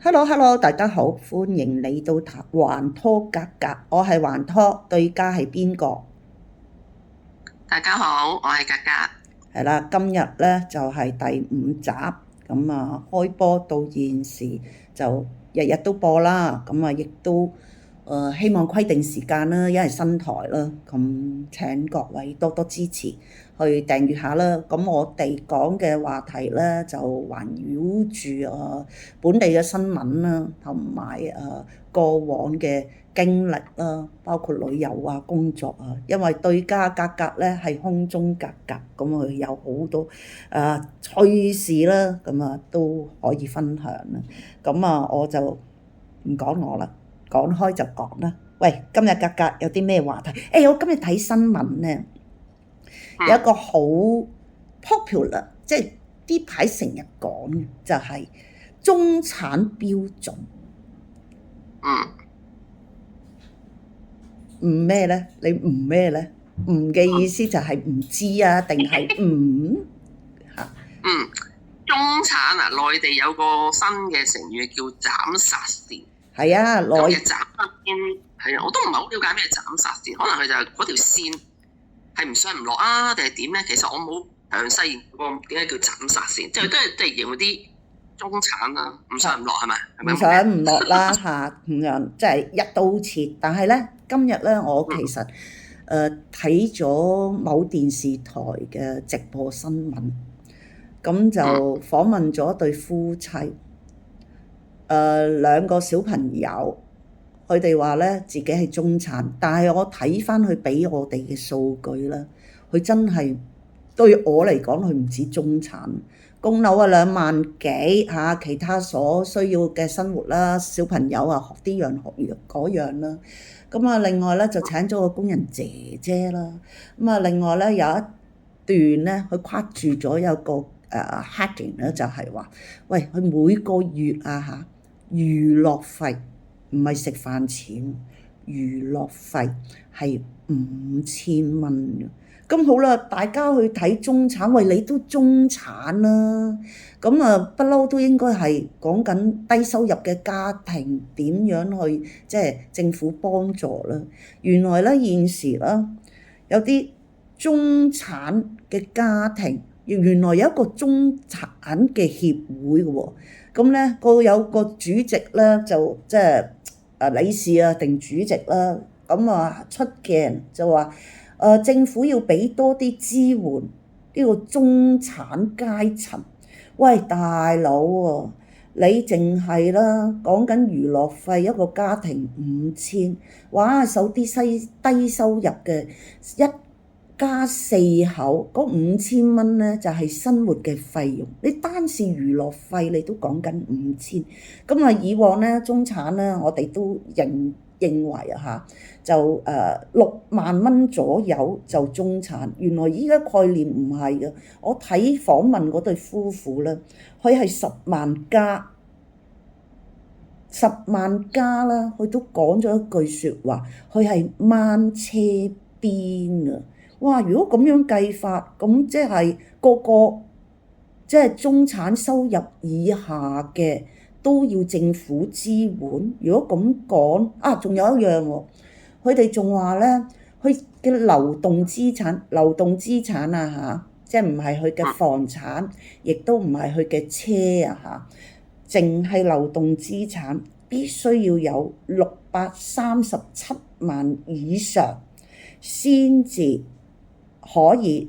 Hello，大家好，歡迎嚟到環拖格格，我係環拖，對家係邊個？大家好，我係格格。係啦，今日咧就係第5集，咁啊開播到現時就日日都播啦，咁啊亦都希望規定時間啦，因為新台啦，咁請各位多多支持，去訂閱下啦。咁我哋講嘅話題咧就環繞住本地嘅新聞啦，同埋過往嘅經歷啦，包括旅遊啊、工作啊。因為對家格格咧係空中格格，咁佢有好多趣事啦，咁啊都可以分享啦。咁啊我就唔講我啦。講開就講啦。喂，今日格格有啲咩話題？我今日睇新聞咧，有一個好 popular，即係呢排成日講嘅就係中產標準。唔咩咧？你唔咩咧？唔嘅意思就係唔知啊，定係唔嚇？中產啊，內地有個新嘅成語叫斬殺線。係啊，咁嘅斬殺線係啊，我都唔係好了解咩斬殺線，可能佢就係嗰條線係唔上唔落啊，定係點咧？其實我冇詳細研究過點解叫斬殺線，即係都係形容啲中產啊，唔上唔落係咪？唔上唔落啦嚇，咁樣即係一刀切。但係咧，今日咧我其實睇咗某電視台嘅直播新聞，咁就訪問咗一對夫妻，兩個小朋友，佢哋話咧自己係中產，但係我睇翻佢俾我哋嘅數據啦，佢真係對我嚟講，佢唔止中產，供樓啊2萬幾嚇，其他所需要嘅生活啦，小朋友啊學啲樣學嗰樣啦，咁啊另外咧就請咗個工人姐姐啦，咁啊另外咧有一段咧佢跨住咗有個heading 咧就係話，喂佢每個月啊娛樂費唔係食飯錢，娛樂費係5000蚊嘅。咁好啦，大家去睇中產，喂你都中產啦，咁啊不嬲都應該係講緊低收入嘅家庭點樣去即係政府幫助啦。原來咧現時啦有啲中產嘅家庭，原來有一個中產嘅協會嘅喎。咁咧有個主席咧就即係理事啊定主席啦，咁啊出鏡就話政府要俾多啲支援呢個中產階層。喂大佬喎，你淨係啦講緊娛樂費一個家庭5000，哇受啲低收入嘅一家4口嗰5000蚊咧就係生活嘅費用，你單是娛樂費你都講緊5000，咁啊以往咧中產咧我哋都認為就6萬蚊左右就中產，原來依家概念唔係嘅，我睇訪問嗰對夫婦咧，佢係10萬加，10萬加啦，佢都講咗一句説話，佢係掹車邊啊！哇！如果咁樣計法，咁即係個個即係中產收入以下嘅都要政府支援。如果咁講啊，仲有一樣喎，佢哋仲話咧，佢嘅流動資產啊即係唔係佢嘅房產，亦都唔係佢嘅車啊淨係流動資產必須要有637萬以上先至可以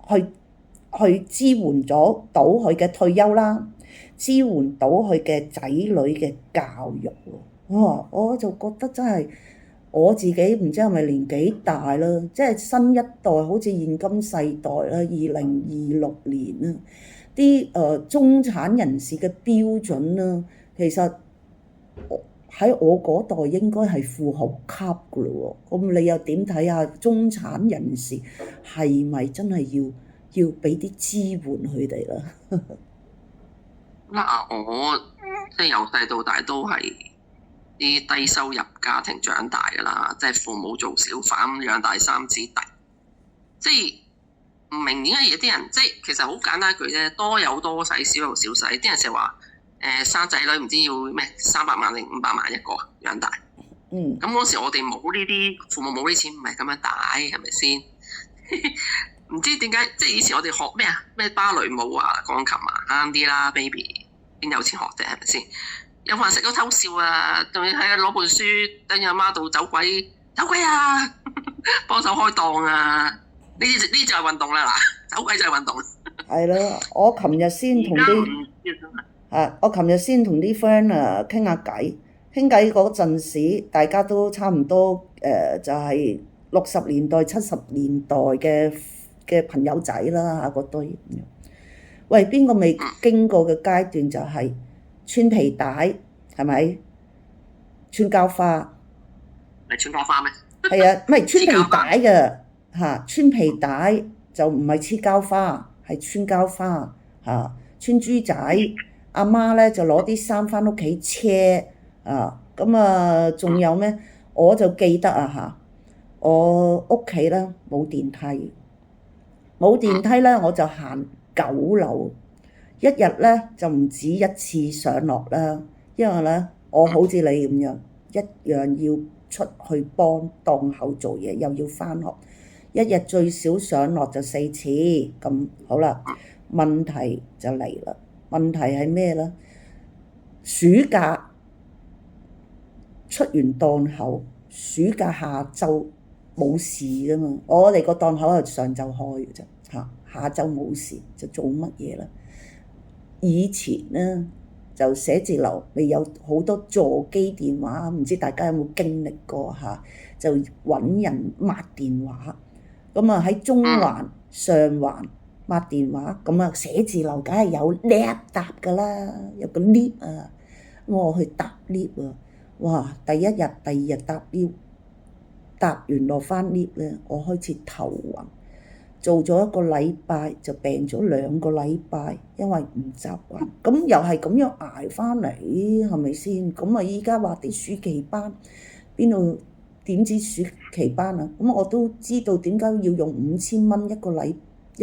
去支援咗到佢嘅退休啦，支援到佢嘅仔女嘅教育喎。我就覺得真係我自己唔知係咪年紀大啦，即係新一代好似現今世代啦，2026年啦，啲中產人士嘅標準啦，其實喺我嗰代應該係富豪級噶咯喎，咁你又點睇下中產人士係咪真係要俾啲支援佢哋啦？我即係由細到大都係啲低收入家庭長大噶啦，即係父母做小販養大3姊弟，即係唔明點解而家啲人即係其實好簡單一句啫，多有多使，少有少使。啲人成日話生仔女唔知要咩300萬定500萬一個養大。咁嗰時我哋冇呢啲，父母冇呢啲錢，唔係咁樣帶，係咪先？唔知點解，即係以前我哋學咩啊？咩芭蕾舞啊、鋼琴啊，啱啲啦，baby 邊有錢學啫，係咪先？有飯食都偷笑啊，仲要喺度攞本書等阿媽度走鬼啊，幫手開檔啊！呢啲就係運動啦嗱，走鬼就係運動。係咯，我琴日先同啲 friend 傾下偈，傾偈嗰陣時，大家都差唔多就係60年代、70年代嘅朋友仔啦嚇，嗰堆。喂，邊個未經過嘅階段就係穿皮帶，係咪？穿膠花。係穿膠花咩？係啊，唔係穿皮帶嘅嚇，穿皮帶就唔係黐膠花，係穿膠花嚇，穿豬仔。阿媽咧就攞啲衫翻屋企車啊，咁啊仲有咩？我就記得啊嚇，我屋企咧冇電梯，咧我就行9樓，一日咧就唔止一次上落啦，因為咧我好似你咁樣，一樣要出去幫檔口做嘢，又要翻學，一日最少上落就4次，咁好啦。問題就嚟啦，問題係咩咧？暑假出完檔口，暑假下晝冇事噶嘛，我哋個檔口係上晝開嘅啫嚇，下晝冇事就做乜嘢啦？以前咧就寫字樓未有好多座機電話，唔知大家有冇經歷過嚇？就揾人抹電話，咁啊喺中環、上環抹電話，咁啊寫字樓梗係有 lift 搭噶啦，有個 lift 啊，我去搭 lift 啊，哇！第一日、第二日搭 lift，搭完落翻 lift 咧，我開始頭暈。做咗1個禮拜就病咗2個禮拜，因為唔習慣。咁又係咁樣捱翻嚟，係咪先？咁啊依家話啲暑期班，邊度點知暑期班啊？咁我都知道點解要用5000蚊一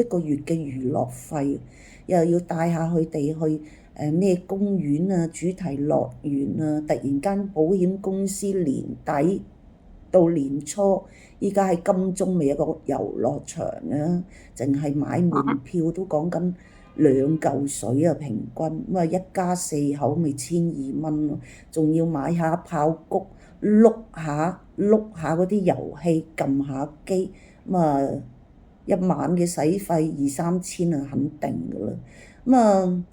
個月嘅娛樂費，又要帶下佢哋去咩公園啊、主題樂園啊。突然間保險公司年底到年初，依家喺金鐘咪有個遊樂場啊，淨係買門票都講緊2嚿水啊，平均咁啊，一家4口咪1200蚊咯，仲要買下爆谷，碌下嗰啲遊戲，撳下機，咁啊一晚嘅使費2-3千啊，肯定噶啦。咁啊呢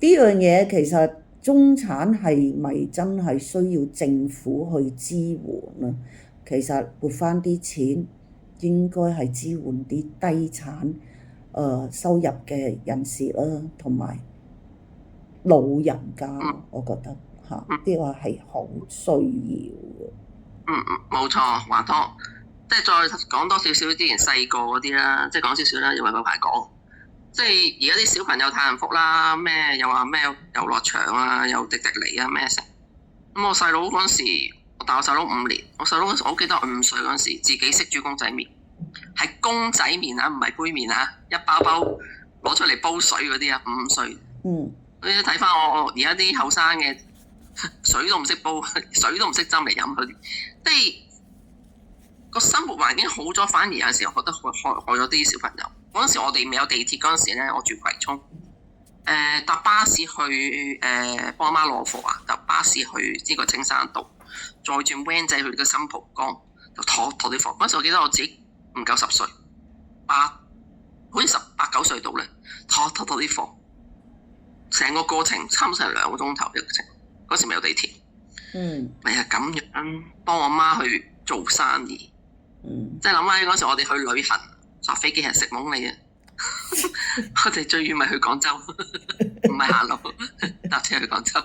樣嘢其實中產係咪真係需要政府去支援啊？其實撥翻啲錢應該係支援啲低產收入嘅人士啦，同埋老人家，我覺得嚇呢個係好需要嘅。冇錯，華多，即係再講多少少之前細個嗰啲啦，即係講少少啦，因為嗰排講，即係而家啲小朋友太幸福啦，咩又話咩遊樂場啊，有迪士尼啊咩成，咁我細佬嗰陣時。我大我細佬5年，我細佬嗰時我好記得我5歲嗰陣時，自己識煮公仔麵，係公仔麵啊，唔係杯麵啊，一包攞出嚟煲水嗰啲啊，5歲。你睇翻我而家啲後生嘅，水都唔識煲，水都唔識斟嚟飲嗰啲，即係個生活環境好咗，反而有陣時我覺得害咗啲小朋友。嗰陣時我哋未有地鐵嗰陣時咧，我住葵涌，搭巴士去幫阿媽攞貨啊，搭巴士去呢個青山道。再轉 van 仔去個新蒲崗，就托啲貨。嗰時我記得我自己唔夠10歲，好似18、9歲到咧，托啲貨。成個過程差唔多成2個鐘頭一個程。嗰時未有地鐵。咪係咁樣幫我媽去做生意。即係諗翻嗰時我哋去旅行，坐飛機係食懵你啊！我哋最遠咪去廣州，唔係行路，搭車去廣州。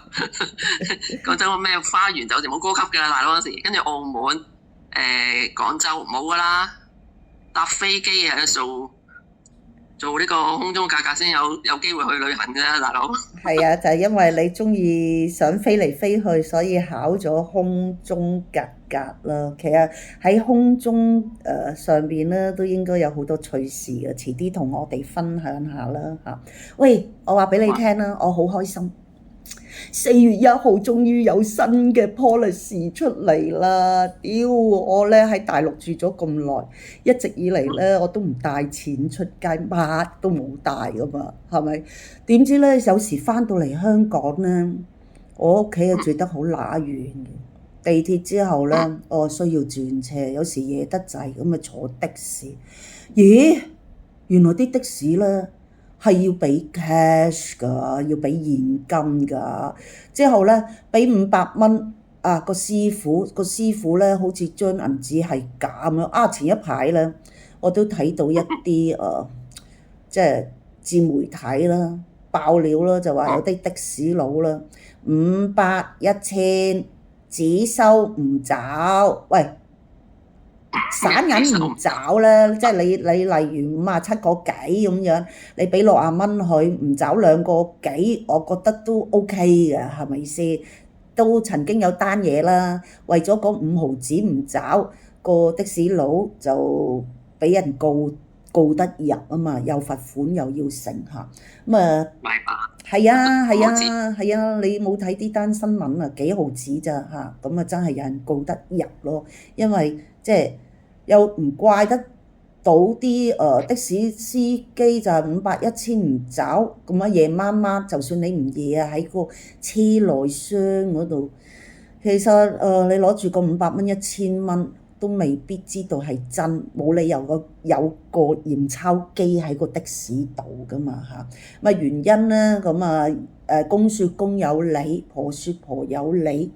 廣州個咩花園酒店冇高級嘅啦，大佬嗰時。跟住澳門、廣州冇噶啦，搭飛機係做呢個空中價格先有機會去旅行嘅啦，大佬。係啊，就係因為你中意想飛嚟飛去，所以考咗空中價格啦。其實喺空中上邊咧，都應該有好多趣事嘅，遲啲同我哋分享下啦嚇。喂，我話俾你聽啦，我好開心， 4月1號終於有新嘅 policy 出嚟啦！屌我咧喺大陸住咗咁耐，一直以嚟咧我都唔帶錢出街，乜都冇帶噶嘛，係咪？點知咧有時翻到嚟香港咧，我屋企啊住得好乸遠嘅，地鐵之後咧我需要轉車，有時夜得滯咁啊坐的士，咦？原來啲的士咧〜係要俾 cash 㗎，要俾現金㗎。之後咧，俾500蚊啊！個師傅咧，好似張銀紙係假咁樣啊！前一排咧，我都睇到一啲即係自媒體啦，爆料啦，就話有啲的士佬啦，500、1000只收唔找，喂！散銀唔找咧，即係你例如57個幾咁樣，你俾60蚊佢，唔找2個幾，我覺得都 OK 嘅，係咪先？都曾經有單嘢啦，為咗嗰5毫子唔找，個的士佬就俾人告得入啊嘛，又罰款又要成嚇，咁啊，係啊，你冇睇啲單新聞啊？幾毫子咋嚇？咁啊真係有人告得入咯，因為即係又唔怪得到啲的士司機就係500、1000唔找，咁啊夜媽媽就算你唔夜啊喺個車內箱嗰度，其實你攞住個500蚊、1000蚊都未必知道係真，冇理由有個驗鈔機喺個的士度噶嘛嚇。咁啊原因咧，咁啊公説公有理，婆説婆有理。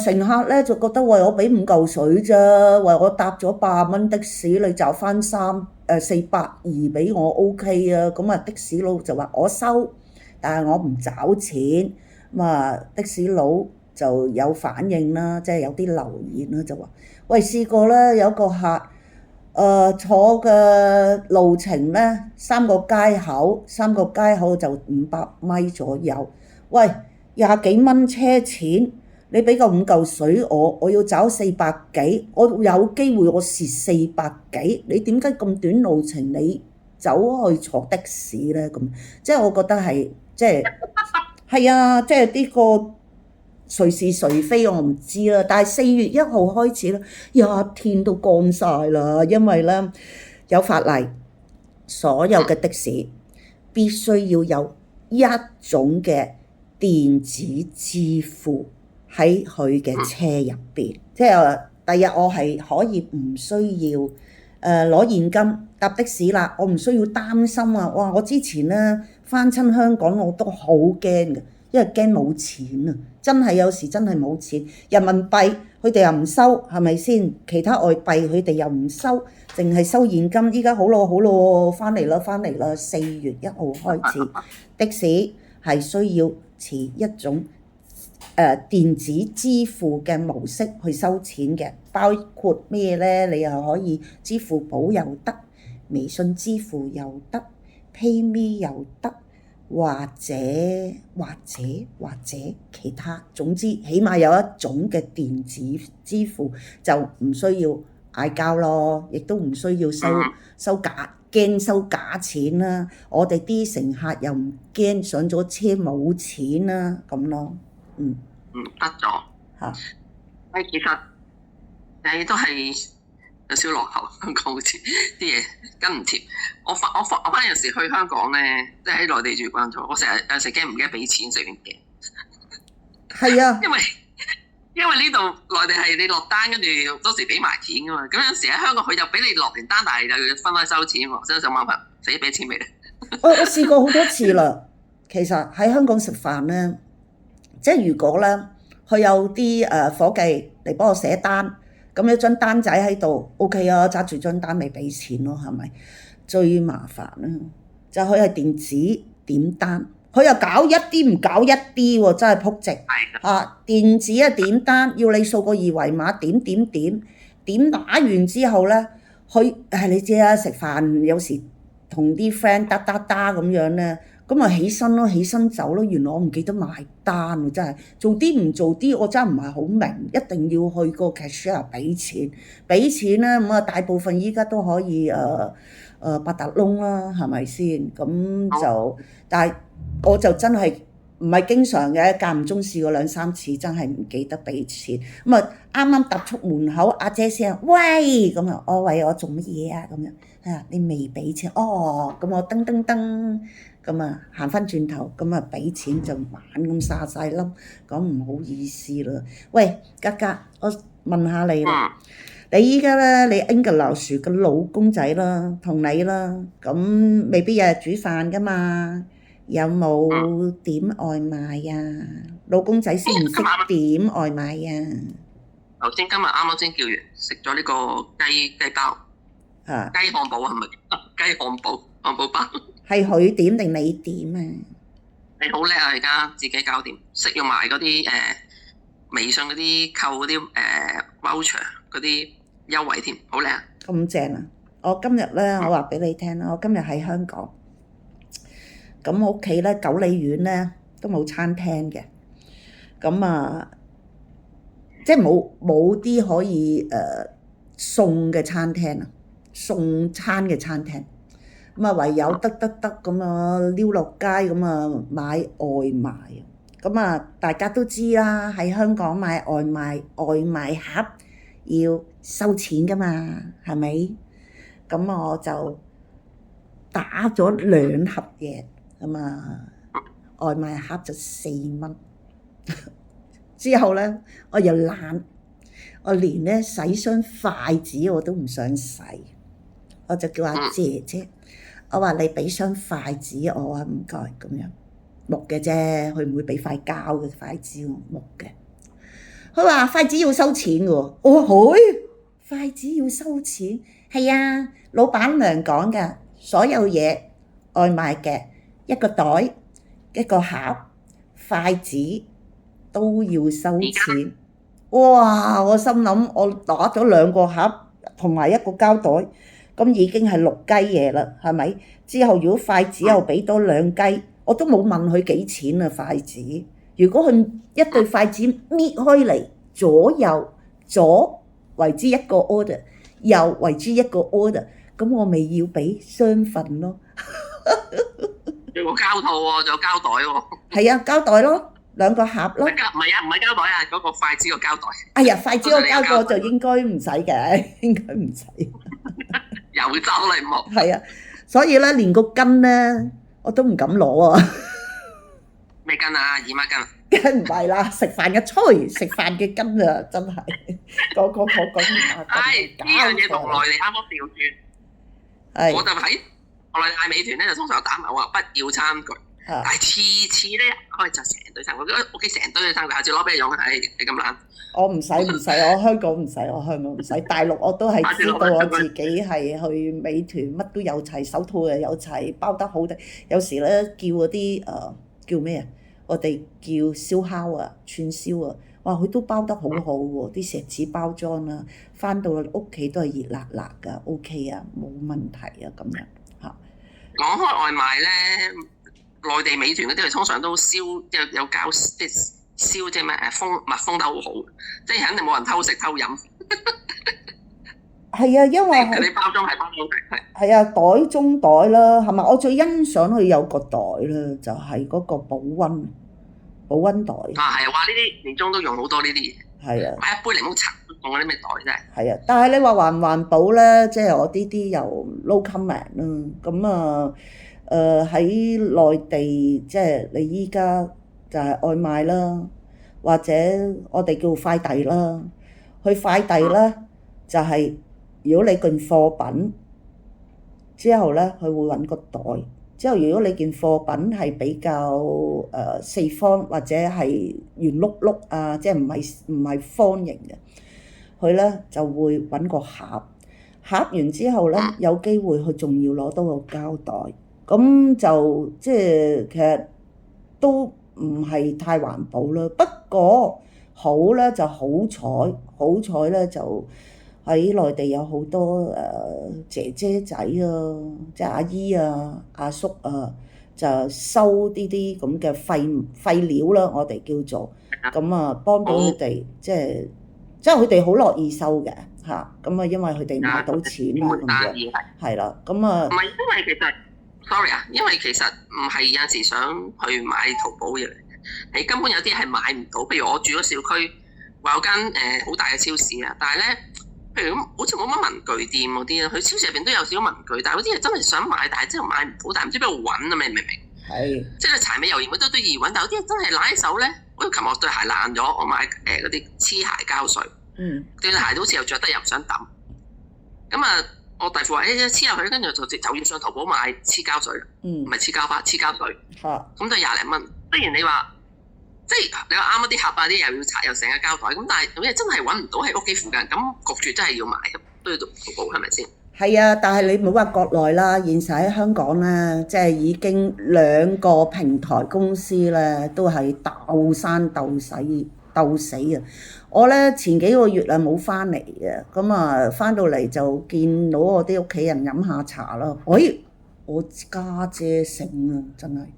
乘客咧就覺得喂，我俾5嚿水啫，喂我搭咗80蚊的士，你找翻420俾我 OK 啊，咁啊的士佬就話我收，但係我唔找錢，咁啊的士佬就有反應啦，即係有啲留言啦，就話喂試過咧有個客坐嘅路程咧3個街口就500米左右，喂20幾蚊車錢。你俾個5嚿水我要找400幾，我有機會我蝕400幾，你點解咁短路程你走去坐的士咧？咁即係我覺得係係啊，即係呢個誰是誰非我唔知啦。但係4月1號開始咧，一天都乾晒啦，因為咧有法例，所有嘅的士必須要有一種嘅電子支付。喺佢嘅車入邊，即係第日我係可以唔需要攞現金搭的士啦，我唔需要擔心啊！哇！我之前咧返親香港我都好驚嘅，因為驚冇錢啊！真係有時真係冇錢，人民幣佢哋又唔收，係咪先？其他外幣佢哋又唔收，淨係收現金。依家好咯，返嚟啦！4月1號開始，的士係需要持一種電子支付嘅模式去收錢嘅，包括咩咧？你又可以支付寶又得，微信支付又得 ，PayMe 又得，或者其他，總之起碼有一種嘅電子支付就唔需要嗌交咯，亦都唔需要驚收假錢啦。我哋啲乘客又唔驚上咗車冇錢啦，咁咯，得咗嚇。其實你都係有少落後，香港好似啲嘢跟唔貼。我反有時去香港咧，即係喺內地住慣咗，我成日有時驚唔記得俾錢，成日驚。係啊，因為呢度內地係你落單，跟住到時俾埋錢噶嘛。咁有時喺香港佢就俾你落完單，但係又要分開收錢喎，真係想問下，使俾錢未咧？我試過好多次啦。其實喺香港食飯咧。即係如果咧，佢有啲夥計嚟幫我寫單，咁有張單仔喺度 ，OK 啊，揸住張單咪俾錢咯，係咪？最麻煩啦，就佢係電子點單，佢又搞一啲唔搞一啲喎，真係仆直嚇！電子點單要你掃個二維碼，點打完之後咧，佢你知啦，食飯有時同啲 friend 嗒咁樣咧。咁咪起身走咯。原來我唔記得買單喎，真係做啲唔做啲，我真係唔係好明。一定要去個 cashier 俾錢咧，咁啊大部分依家都可以八達窿啦，係咪先？咁就但係我就真係唔係經常嘅，間唔中試過兩三次，真係唔記得俾錢。咁啊，啱啱踏出門口，阿姐先話：喂，咁啊，我喂我做乜嘢啊？咁樣啊，你未俾錢？哦，咁我噔噔噔，咁啊行翻轉頭，咁啊俾錢就猛咁沙晒冧，講唔好意思啦。喂，格格，我問下你啦，你依家咧，你 English 嘅老公仔啦，同你啦，咁未必日日煮飯噶嘛？有冇點外賣啊？老公仔識唔識點外賣啊？頭先今日啱先叫完，食咗呢個雞包，雞漢堡係咪？雞漢堡包係佢點定你點啊？你好叻啊！而家自己搞掂，識用埋嗰啲微信嗰啲扣嗰啲voucher 嗰啲優惠添，好靚啊！咁正啊！我今日咧，我話俾你聽啦，我今日喺香港。咁我屋企咧，九里苑咧都冇餐廳嘅，咁啊，即係冇啲可以送嘅餐廳啊，送餐嘅餐廳，咁啊唯有得咁啊溜落街咁啊買外賣，咁啊大家都知啦，喺香港買外賣盒要收錢噶嘛，係咪？咁我就打咗2盒嘢。咁啊，外賣盒就4蚊。之後咧，我又懶，我連咧洗雙筷子我都唔想洗，我就叫阿姐姐，我話你俾雙筷子我啊，唔該咁樣，木嘅啫，佢唔會俾塊膠嘅筷子我，木嘅。佢話筷子要收錢喎，我話佢筷子要收錢，係啊，老闆娘講㗎，所有嘢外賣嘅。一個袋、一個盒、筷子都要收錢。哇！我心諗，我打咗2個盒同埋一個膠袋，咁已經係6雞嘢啦，係咪？之後如果筷子又俾多2雞，我都冇問佢幾錢啊筷子。如果佢一對筷子搣開嚟，左為之一個 order， 右為之一個 order， 咁我咪要俾雙份咯。有個膠套喎，仲有膠袋喎。係啊，膠袋咯，2個盒咯。唔係膠袋啊，嗰個筷子個膠袋。哎呀，筷子個膠袋就應該唔使嘅，應該唔使。又走嚟冇。係啊，所以咧，連個羹咧，我都唔敢攞啊。咩羹啊？姨媽羹。梗唔係啦，食飯嘅吹，食飯嘅羹啊，真係個姨媽羹。呢樣嘢同內地啱啱調轉。係。我就喺。我哋嗌美團咧，就通常有打埋我話不要餐具，但係次咧，就成堆餐具，屋企成堆嘅餐具，下次攞俾你用，係你咁懶。我唔使，我香港唔使，大陸我都係知道我自己係去美團乜都有齊，手套又有齊，包得好啲。有時咧叫嗰啲叫咩啊？我哋叫燒烤啊、串燒啊，哇！佢都包得好好喎，啲錫紙包裝啊，翻到屋企都係熱辣辣㗎 ，OK 啊，冇問題啊，咁樣。講開外賣咧，內地美團嗰啲佢通常都燒有膠，即係燒即係咩密封得好好，即係肯定冇人偷食偷飲。係啊，因為佢哋包裝係包裝係。係啊，袋中袋啦，係咪？我最欣賞佢有個袋啦，就係嗰個保溫袋。啊，係啊，哇！呢啲年中都用好多呢啲嘢。係啊。買一杯檸檬茶用嗰啲咩袋真係。係啊，但係你話環唔環保咧？即係我呢啲又 no comment 啦。咁啊，喺內地即係你依家就係外賣啦，或者我哋叫快遞啦。去快遞咧就係如果你件貨品之後咧，佢會揾個袋。之後如果你件貨品係比較四方或者係圓碌碌啊，即係唔係方形嘅。佢咧就會揾個盒完之後咧，有機會佢仲要攞到個膠袋，咁就即係其實都唔係太環保啦。不過好咧就好彩咧就喺內地有好多姐姐仔啊，即係阿姨啊、阿叔啊，就收呢啲咁嘅廢料啦，我哋叫做咁啊，幫到佢哋即係佢哋好樂意收嘅嚇，咁啊因為佢哋買到錢啦咁樣，係啦，咁啊唔係因為其實 sorry 啊，因為其實唔係有陣時想去買淘寶嘢，你根本有啲係買唔到。譬如我住咗小區，話有間好大嘅超市啊，但係咧，譬如咁好似冇乜文具店嗰啲啊，佢超市入邊都有少少文具，但係嗰啲係真係想買，但係真係買唔到，但係唔知邊度揾啊？明唔明？係。即係柴米油鹽嗰啲都易揾，但有啲真係揦起手咧。我琴日對鞋爛咗，我買嗰啲黐鞋膠水，對鞋都好似又着得又唔想抌。咁啊，我弟婦話：黐入去，跟住就要上淘寶買黐膠水，唔係黐膠花，黐膠水。咁就廿零蚊。雖然你話，即係你話啱一啲盒啊啲又要拆又成個膠袋，咁但係有啲真係揾唔到喺屋企附近，咁焗住真係要買，都要淘寶係咪先？係啊，但係你唔好話國內啦，現實喺香港咧，即係已經兩個平台公司咧都係鬥生鬥死啊！我咧前幾個月啊冇翻嚟嘅，咁啊翻到嚟就見到我啲屋企人飲下茶啦。我家姐醒啊，真係〜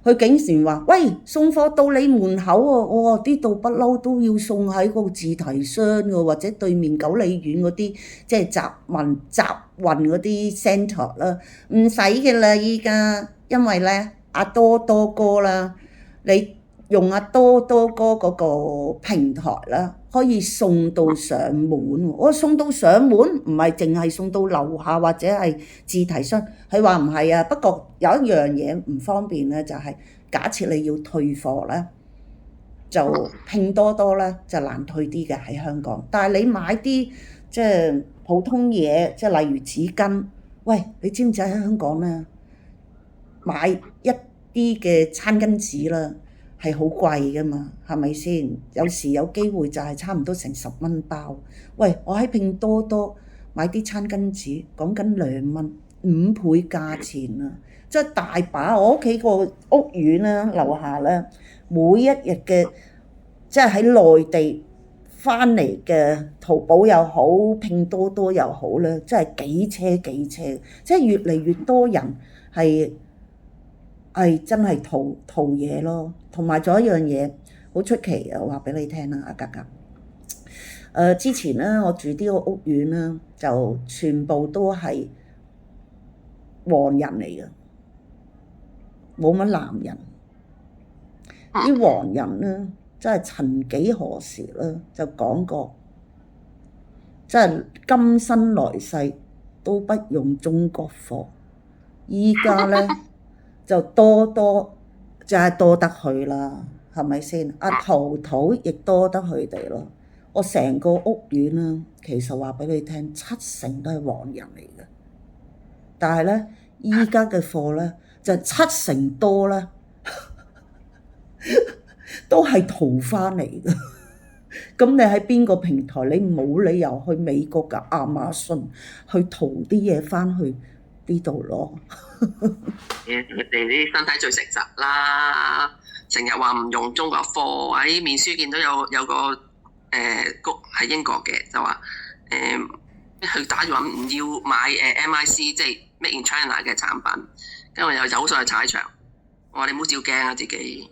佢竟然話：喂，送貨到你門口喎！我話呢度不嬲都要送喺個自提箱嘅，或者對面九里苑嗰啲即係集運嗰啲 centre 啦，唔使嘅啦依家，因為咧阿多多哥啦，你用阿多多哥嗰個平台啦，可以送到上門。我送到上門唔係淨係送到樓下或者係自提箱，佢話唔係啊。不過有一樣嘢唔方便咧，就係假設你要退貨咧，就拼多多咧就難退啲嘅喺香港。但係你買啲即係普通嘢，即係例如紙巾，喂，你知唔知喺香港咧買一啲嘅餐巾紙啦？係好貴噶嘛，係咪先？有時有機會就係差唔多成10蚊包。喂，我喺拼多多買啲餐巾紙，講緊2蚊，5倍價錢啊！即係大把。我屋企個屋苑啦，樓下咧，每一日嘅即係喺內地翻嚟嘅淘寶又好，拼多多又好咧，即係幾車，即係越嚟越多人係真係淘嘢咯。同埋仲有一樣嘢好出奇啊，話俾你聽啦，阿格格。之前咧，我住呢個屋苑咧，就全部都係黃人嚟嘅，冇乜男人。啲黃人咧，真係曾幾何時咧，就講過，真係今生來世都不用中國貨。依家咧就就係多得佢啦，係咪先？阿淘淘亦多得佢哋咯。我成個屋苑啦，其實話俾你聽，70%都係黃人嚟嘅。但係咧，依家嘅貨咧就70%多啦，都係淘翻嚟嘅。咁你喺邊個平台？你冇理由去美國嘅亞馬遜去淘啲嘢翻去呢度咯。你哋啲身體最誠實啦，成日話唔用中國貨。喺面書見到有個局喺英國嘅，就話佢打住話唔要買MIC 即係 Made in China 嘅產品，跟住又走上去踩場。我話你唔好照鏡啊自己，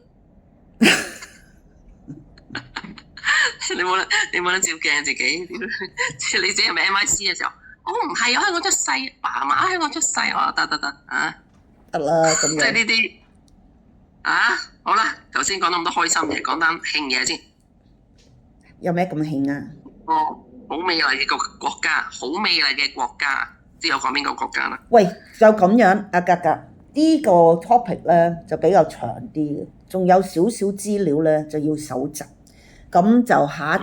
你冇得照鏡自己。你自己係咪 MIC 嘅時候？我唔係，我香港出世，爸媽香港出世，我話得啊，得啦咁樣。即係呢啲啊，好啦，頭先講咁多開心嘢，講單興嘢先。有咩咁興啊？好美麗嘅國家，好美麗嘅國家，知我講邊個國家啦？喂，就咁樣，阿格格呢個 topic 咧就比較長啲嘅，仲有少少資料咧就要搜集，咁就下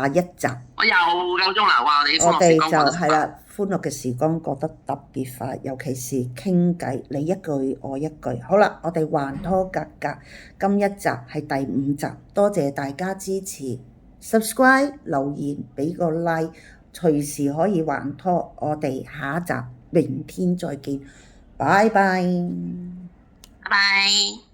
一集。我又夠鐘啦，哇！我哋就係啦，歡樂嘅時光過得特別快，尤其是傾偈，你一句我一句。好啦，我哋還拖格格，今一集係第5集，多謝大家支持 ，subscribe 留言俾個 like，隨時可以還拖。我哋下一集明天再見，拜拜。拜拜。